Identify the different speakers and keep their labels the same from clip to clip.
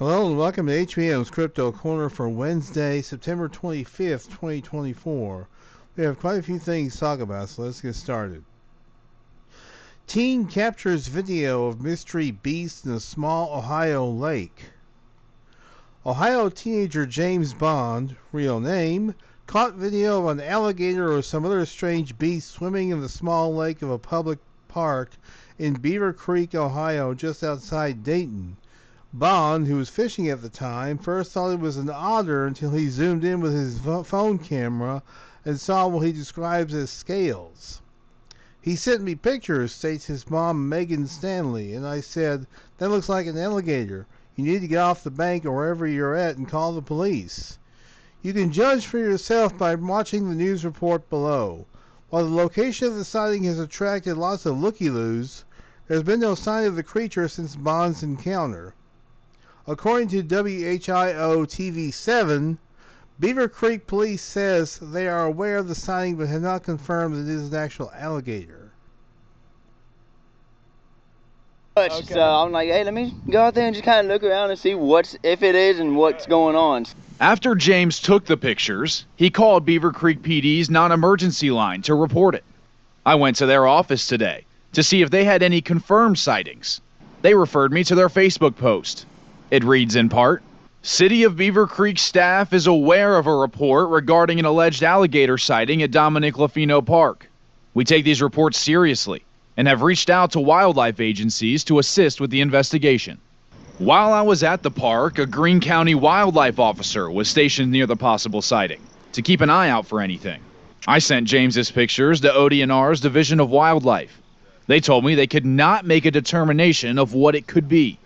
Speaker 1: Hello and welcome to HBM's Crypto-Corner for Wednesday, September 25th, 2024. We have quite a few things to talk about, so let's get started. Teen captures video of mystery beast in a small Ohio lake. Ohio teenager James Bond, real name, caught video of an alligator or some other strange beast swimming in the small lake of a public park in Beaver Creek, Ohio, just outside Dayton. Bond, who was fishing at the time, first thought it was an otter until he zoomed in with his phone camera and saw what he describes as scales. He sent me pictures, states his mom, Megan Stanley, and I said, "That looks like an alligator. You need to get off the bank or wherever you're at and call the police." You can judge for yourself by watching the news report below. While the location of the sighting has attracted lots of looky-loos, there's been no sign of the creature since Bond's encounter. According to WHIO TV7, Beaver Creek Police says they are aware of the sighting but have not confirmed that it is an actual alligator.
Speaker 2: Okay. So I'm like, hey, let me go out there and just kind of look around and see if it is and what's going on.
Speaker 3: After James took the pictures, he called Beaver Creek PD's non-emergency line to report it. I went to their office today to see if they had any confirmed sightings. They referred me to their Facebook post. It reads in part, "City of Beaver Creek staff is aware of a report regarding an alleged alligator sighting at Dominic Lafino Park. We take these reports seriously and have reached out to wildlife agencies to assist with the investigation." While I was at the park, a Greene County wildlife officer was stationed near the possible sighting to keep an eye out for anything. I sent James's pictures to ODNR's Division of Wildlife. They told me they could not make a determination of what it could be.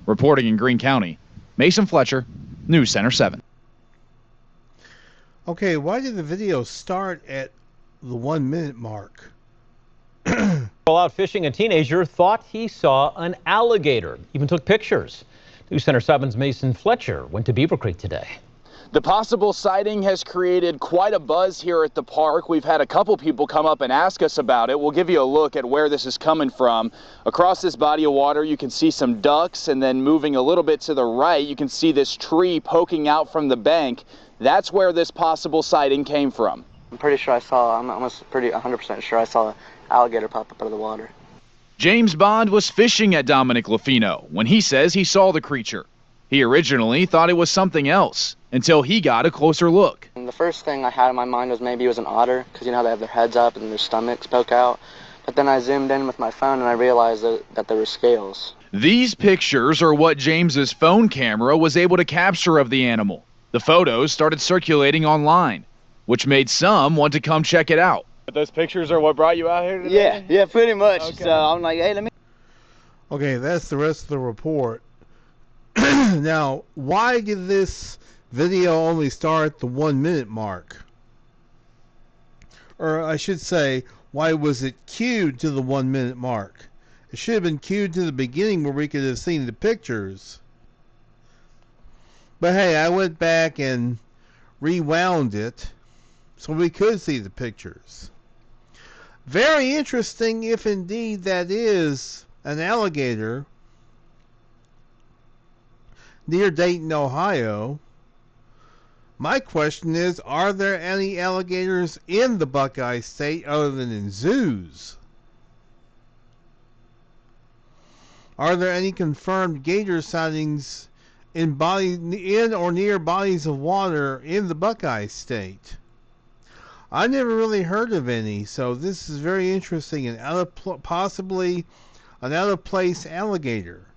Speaker 3: Reporting in Greene County, Mason Fletcher, News Center 7.
Speaker 1: Okay, why did the video start at the 1 minute mark?
Speaker 4: While out fishing, a teenager thought he saw an alligator, even took pictures. News Center 7's Mason Fletcher went to Beaver Creek today.
Speaker 3: The possible sighting has created quite a buzz here at the park. We've had a couple people come up and ask us about it. We'll give you a look at where this is coming from. Across this body of water, you can see some ducks, and then moving a little bit to the right, you can see this tree poking out from the bank. That's where this possible sighting came from.
Speaker 2: I'm pretty sure I'm almost 100% sure I saw an alligator pop up out of the water.
Speaker 3: James Bond was fishing at Dominic Lafino when he says he saw the creature. He originally thought it was something else until he got a closer look.
Speaker 2: And the first thing I had in my mind was maybe it was an otter, because you know how they have their heads up and their stomachs poke out. But then I zoomed in with my phone and I realized that there were scales.
Speaker 3: These pictures are what James's phone camera was able to capture of the animal. The photos started circulating online, which made some want to come check it out.
Speaker 5: But those pictures are what brought you out here today?
Speaker 2: Yeah, pretty much.
Speaker 5: Okay.
Speaker 2: So I'm like, hey, let me...
Speaker 1: Okay, that's the rest of the report. Now, why did this video only start at the 1 minute mark? Or I should say, why was it queued to the 1 minute mark? It should have been queued to the beginning where we could have seen the pictures. But hey, I went back and rewound it so we could see the pictures. Very interesting if indeed that is an alligator near Dayton, Ohio. My question is, are there any alligators in the Buckeye State other than in zoos? Are there any confirmed gator sightings in or near bodies of water in the Buckeye State? I never really heard of any, so this is very interesting and possibly an out-of-place alligator.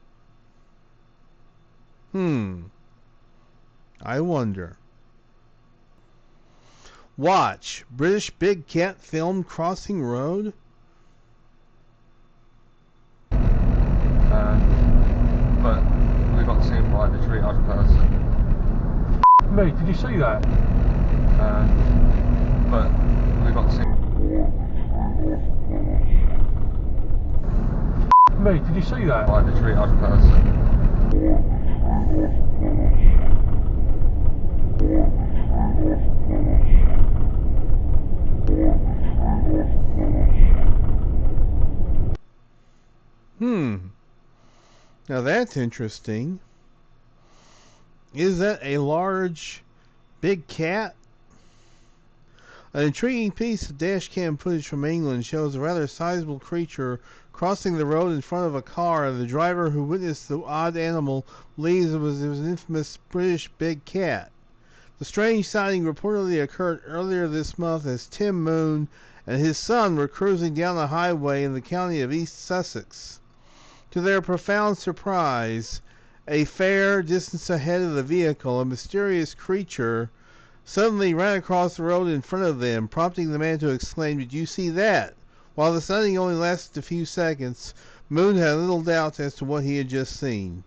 Speaker 1: I wonder. Watch. British big cat filmed crossing road?
Speaker 6: But we got seen by the triage person.
Speaker 7: Mate, did you see that?
Speaker 6: But we got seen.
Speaker 7: Mate, did you see that?
Speaker 6: By the triage person.
Speaker 1: Now that's interesting. Is that a large, big cat? An intriguing piece of dash cam footage from England shows a rather sizable creature crossing the road in front of a car. The driver who witnessed the odd animal believes it was an infamous British big cat. The strange sighting reportedly occurred earlier this month as Tim Moon and his son were cruising down a highway in the county of East Sussex. To their profound surprise, a fair distance ahead of the vehicle, a mysterious creature suddenly ran across the road in front of them, prompting the man to exclaim, "Did you see that?" While the sighting only lasted a few seconds, Moon had little doubt as to what he had just seen.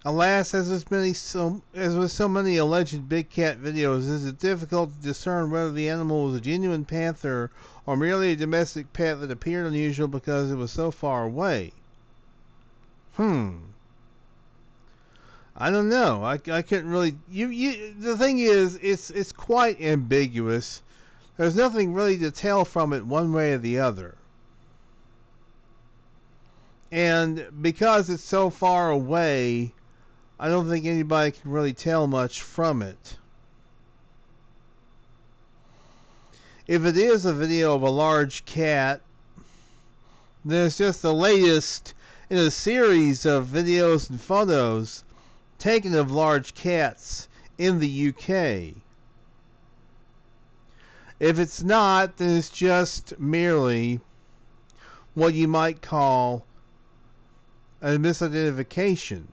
Speaker 1: Alas, as with so many alleged big cat videos, it is difficult to discern whether the animal was a genuine panther or merely a domestic pet that appeared unusual because it was so far away. I don't know. I couldn't really. The thing is, it's quite ambiguous. There's nothing really to tell from it one way or the other. And because it's so far away, I don't think anybody can really tell much from it. If it is a video of a large cat, then it's just the latest in a series of videos and photos taken of large cats in the UK. If it's not, then it's just merely what you might call a misidentification.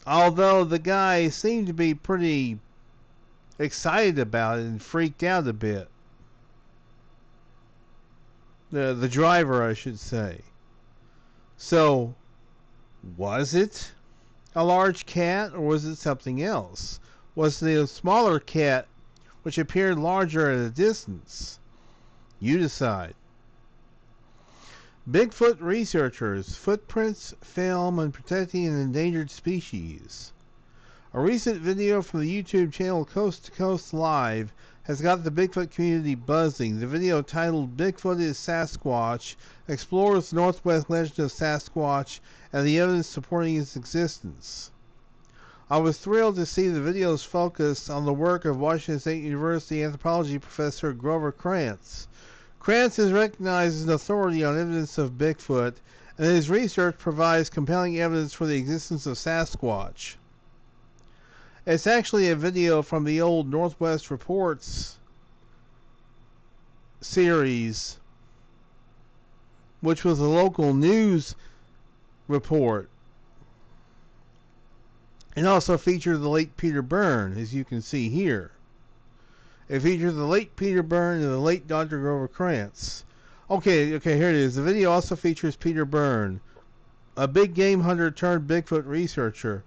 Speaker 1: Although the guy seemed to be pretty excited about it and freaked out a bit. The driver, I should say. So, was it a large cat or was it something else? Was it a smaller cat which appeared larger at a distance? You decide. Bigfoot researchers, footprints, film, and protecting an endangered species. A recent video from the YouTube channel Coast to Coast Live has got the Bigfoot community buzzing. The video, titled "Bigfoot is Sasquatch," explores the Northwest legend of Sasquatch and the evidence supporting its existence. I was thrilled to see the video's focus on the work of Washington State University anthropology professor Grover Krantz. Krantz is recognized as an authority on evidence of Bigfoot, and his research provides compelling evidence for the existence of Sasquatch. It's actually a video from the old Northwest Reports series, which was a local news report. It also featured the late Peter Byrne, as you can see here. It features the late Peter Byrne and the late Dr. Grover Krantz. Okay, here it is. The video also features Peter Byrne, a big game hunter turned Bigfoot researcher.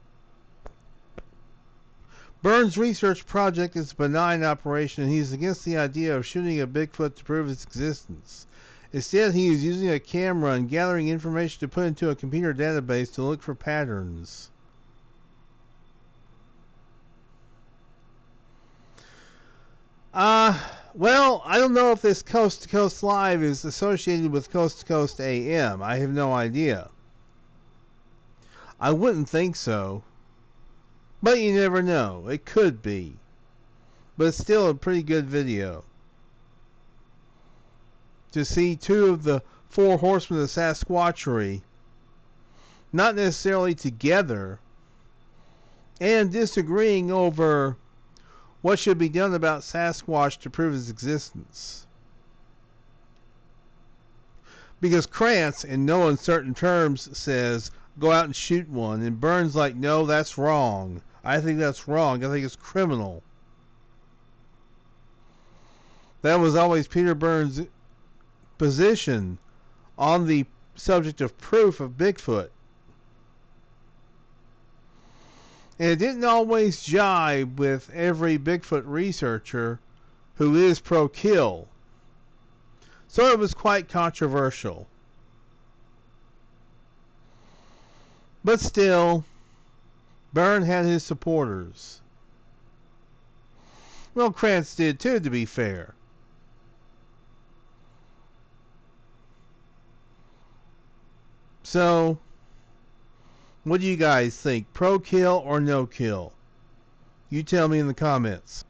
Speaker 1: Byrne's research project is a benign operation, and he is against the idea of shooting a Bigfoot to prove its existence. Instead, he is using a camera and gathering information to put into a computer database to look for patterns. Well, I don't know if this Coast to Coast Live is associated with Coast to Coast AM. I have no idea. I wouldn't think so. But you never know. It could be. But it's still a pretty good video. To see two of the four horsemen of Sasquatchery, not necessarily together, and disagreeing over what should be done about Sasquatch to prove his existence. Because Krantz, in no uncertain terms, says, go out and shoot one. And Byrne's like, no, that's wrong. I think that's wrong. I think it's criminal. That was always Peter Byrne's position on the subject of proof of Bigfoot. And it didn't always jibe with every Bigfoot researcher who is pro-kill. So it was quite controversial. But still, Byrne had his supporters. Well, Krantz did too, to be fair. So, what do you guys think? Pro kill or no kill? You tell me in the comments.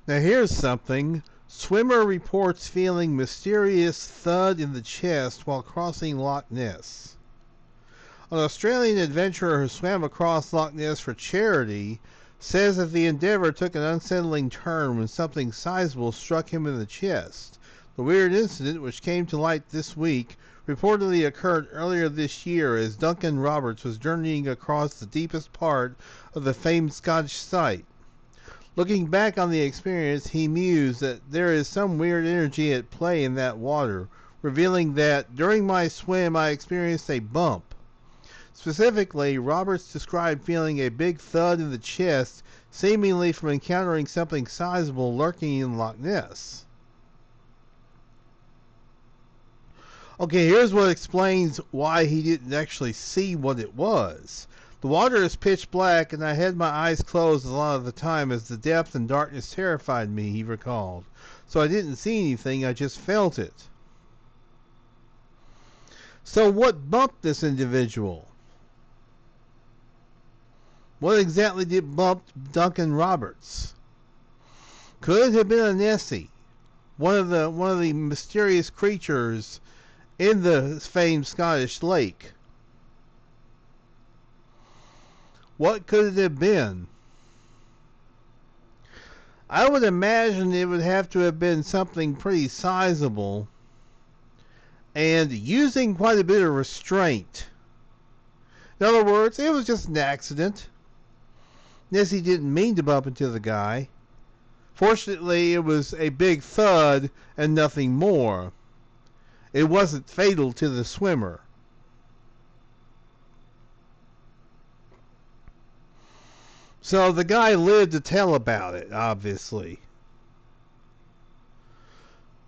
Speaker 1: Now here's something. Swimmer reports feeling mysterious thud in the chest while crossing Loch Ness. An Australian adventurer who swam across Loch Ness for charity says that the endeavor took an unsettling turn when something sizable struck him in the chest. The weird incident, which came to light this week, reportedly occurred earlier this year as Duncan Roberts was journeying across the deepest part of the famed Scottish site. Looking back on the experience, he mused that there is some weird energy at play in that water, revealing that during my swim I experienced a bump. Specifically, Roberts described feeling a big thud in the chest, seemingly from encountering something sizable lurking in Loch Ness. Okay, here's what explains why he didn't actually see what it was. The water is pitch black, and I had my eyes closed a lot of the time as the depth and darkness terrified me, he recalled. So I didn't see anything, I just felt it. So what bumped this individual? What exactly did bump Duncan Roberts? Could it have been a Nessie, one of the mysterious creatures in the famed Scottish lake? What could it have been? I would imagine it would have to have been something pretty sizable and using quite a bit of restraint. In other words, it was just an accident. Nessie didn't mean to bump into the guy. Fortunately, it was a big thud and nothing more. It wasn't fatal to the swimmer. So the guy lived to tell about it, obviously.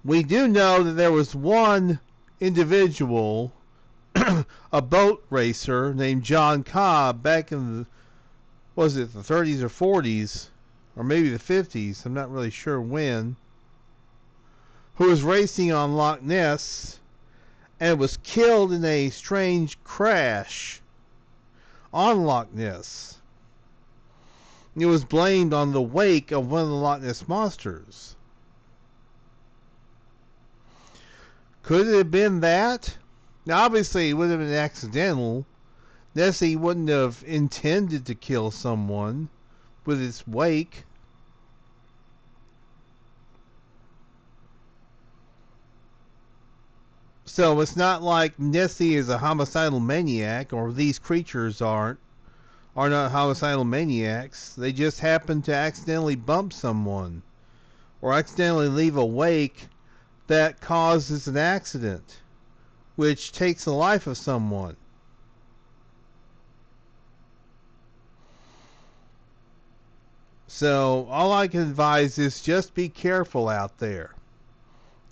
Speaker 1: We do know that there was one individual, a boat racer named John Cobb, back in the, was it the 30s or 40s, or maybe the 50s, I'm not really sure when, who was racing on Loch Ness and was killed in a strange crash on Loch Ness. It was blamed on the wake of one of the Loch Ness monsters. Could it have been that? Now, obviously, it would have been accidental. Nessie wouldn't have intended to kill someone with its wake. So it's not like Nessie is a homicidal maniac, or these creatures are not homicidal maniacs. They just happen to accidentally bump someone or accidentally leave a wake that causes an accident which takes the life of someone. So all I can advise is just be careful out there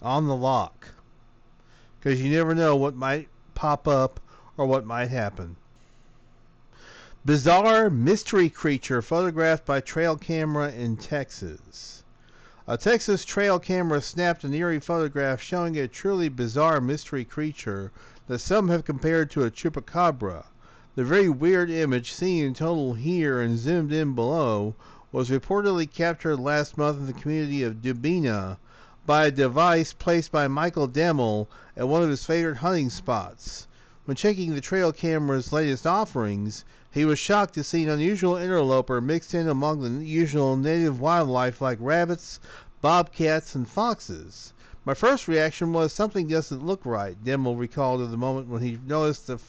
Speaker 1: on the loch, because you never know what might pop up or what might happen. Bizarre mystery creature photographed by trail camera in Texas. A Texas trail camera snapped an eerie photograph showing a truly bizarre mystery creature that some have compared to a chupacabra. The very weird image, seen in total here and zoomed in below, was reportedly captured last month in the community of Dubina by a device placed by Michael Demmel at one of his favorite hunting spots. When checking the trail camera's latest offerings, he was shocked to see an unusual interloper mixed in among the usual native wildlife like rabbits, bobcats, and foxes. My first reaction was something doesn't look right, Demmel recalled of the moment when he noticed the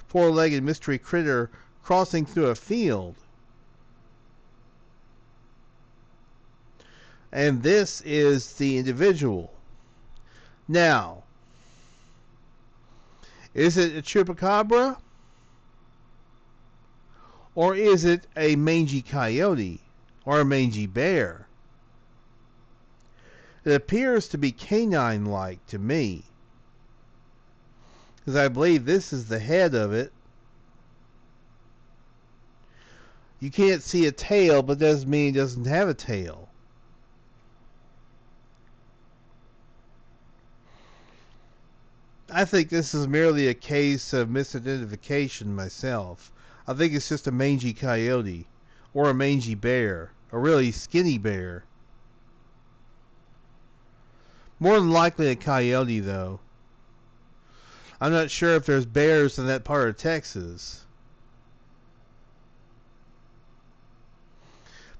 Speaker 1: four-legged mystery critter crossing through a field. And this is the individual. Now, is it a chupacabra? Or is it a mangy coyote? Or a mangy bear? It appears to be canine-like to me, because I believe this is the head of it. You can't see a tail, but doesn't mean it doesn't have a tail. I think this is merely a case of misidentification myself. I think it's just a mangy coyote or a mangy bear, a really skinny bear. More than likely a coyote, though. I'm not sure if there's bears in that part of Texas.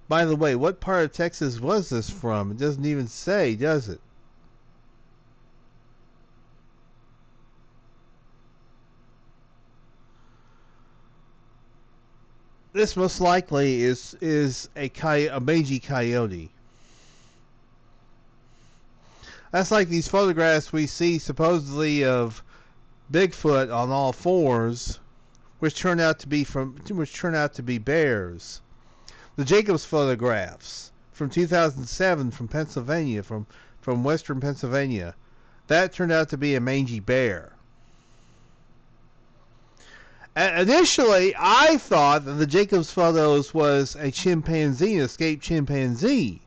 Speaker 1: By the way, what part of Texas was this from? It doesn't even say, does it? This most likely is a mangy coyote. That's like these photographs we see supposedly of Bigfoot on all fours, which turn out to be bears. The Jacobs photographs from 2007 from Pennsylvania, from western Pennsylvania, that turned out to be a mangy bear. Initially, I thought that the Jacobs photos was a chimpanzee, an escaped chimpanzee.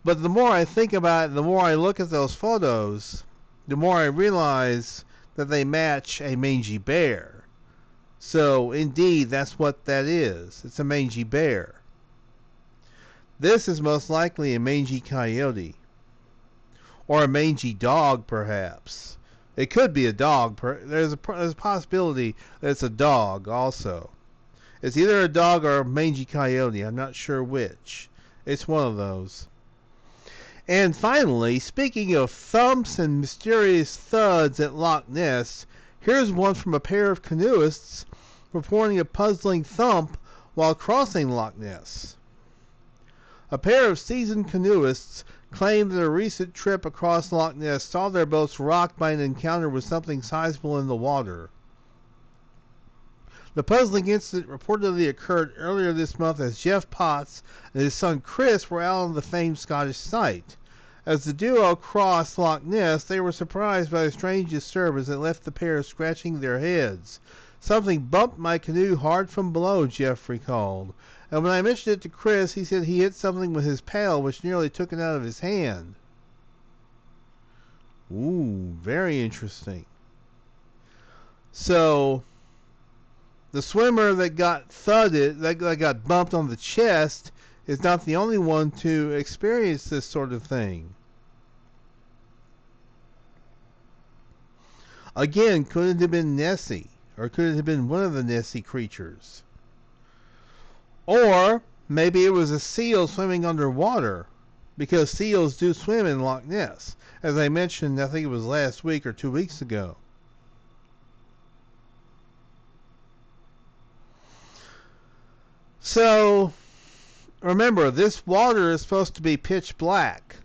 Speaker 1: But the more I think about it, the more I look at those photos, the more I realize that they match a mangy bear. So, indeed, that's what that is. It's a mangy bear. This is most likely a mangy coyote. Or a mangy dog, perhaps. It could be a dog. There's a possibility that it's a dog also. It's either a dog or a mangy coyote. I'm not sure which. It's one of those. And finally, speaking of thumps and mysterious thuds at Loch Ness, here's one from a pair of canoeists reporting a puzzling thump while crossing Loch Ness. A pair of seasoned canoeists claimed that a recent trip across Loch Ness saw their boats rocked by an encounter with something sizable in the water. The puzzling incident reportedly occurred earlier this month as Jeff Potts and his son Chris were out on the famed Scottish site. As the duo crossed Loch Ness, they were surprised by a strange disturbance that left the pair scratching their heads. Something bumped my canoe hard from below, Jeff recalled. And when I mentioned it to Chris, he said he hit something with his paddle which nearly took it out of his hand. Ooh, very interesting. So, the swimmer that got thudded, that got bumped on the chest, is not the only one to experience this sort of thing. Again, could it have been Nessie? Or could it have been one of the Nessie creatures? Or maybe it was a seal swimming underwater, because seals do swim in Loch Ness. As I mentioned, I think it was last week or 2 weeks ago. So, remember, this water is supposed to be pitch black.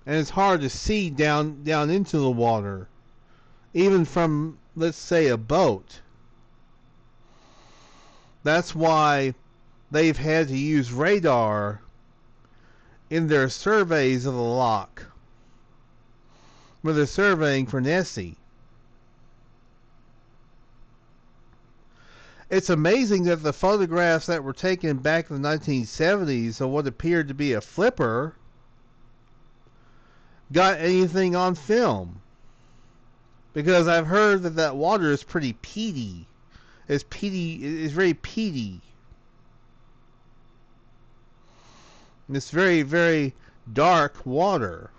Speaker 1: And it's hard to see down into the water, even from, let's say, a boat. That's why they've had to use radar in their surveys of the loch, where they're surveying for Nessie. It's amazing that the photographs that were taken back in the 1970s of what appeared to be a flipper got anything on film. Because I've heard that water is pretty peaty. It's very peaty. It's very, very dark water.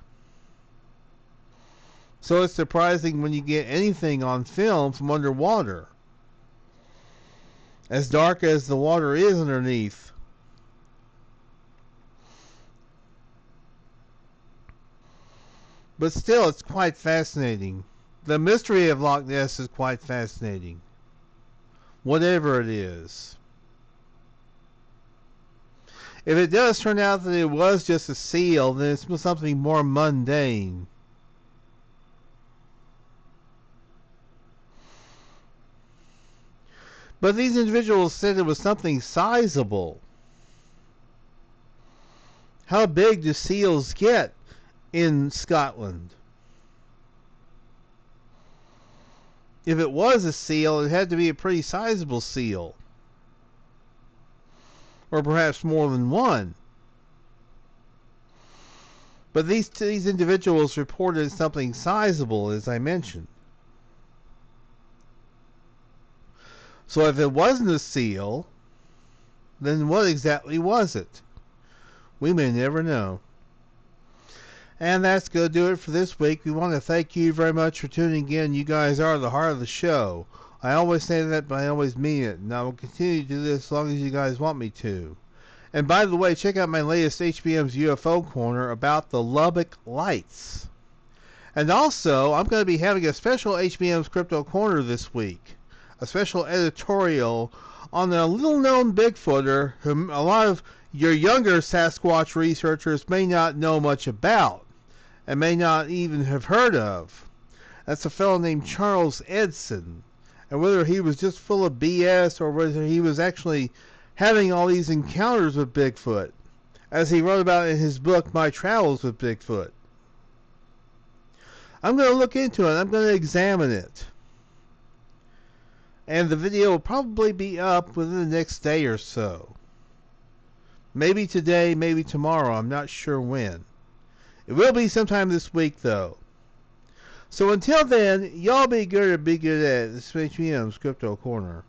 Speaker 1: So it's surprising when you get anything on film from underwater. As dark as the water is underneath. But still, it's quite fascinating. The mystery of Loch Ness is quite fascinating. Whatever it is. If it does turn out that it was just a seal, then it's something more mundane. But these individuals said it was something sizable. How big do seals get in Scotland? If it was a seal, it had to be a pretty sizable seal. Or perhaps more than one. But these individuals reported something sizable, as I mentioned. So if it wasn't a seal, then what exactly was it? We may never know. And that's going to do it for this week. We want to thank you very much for tuning in. You guys are the heart of the show. I always say that, but I always mean it. And I will continue to do this as long as you guys want me to. And by the way, check out my latest HBM's UFO Corner about the Lubbock Lights. And also, I'm going to be having a special HBM's Crypto Corner this week. A special editorial on a little-known Bigfooter whom a lot of your younger Sasquatch researchers may not know much about and may not even have heard of. That's a fellow named Charles Edson. And whether he was just full of BS or whether he was actually having all these encounters with Bigfoot, as he wrote about in his book, My Travels with Bigfoot. I'm going to look into it. I'm going to examine it. And the video will probably be up within the next day or so. Maybe today, maybe tomorrow. I'm not sure when. It will be sometime this week, though. So until then, y'all be good or be good at this HBM's Crypto Corner.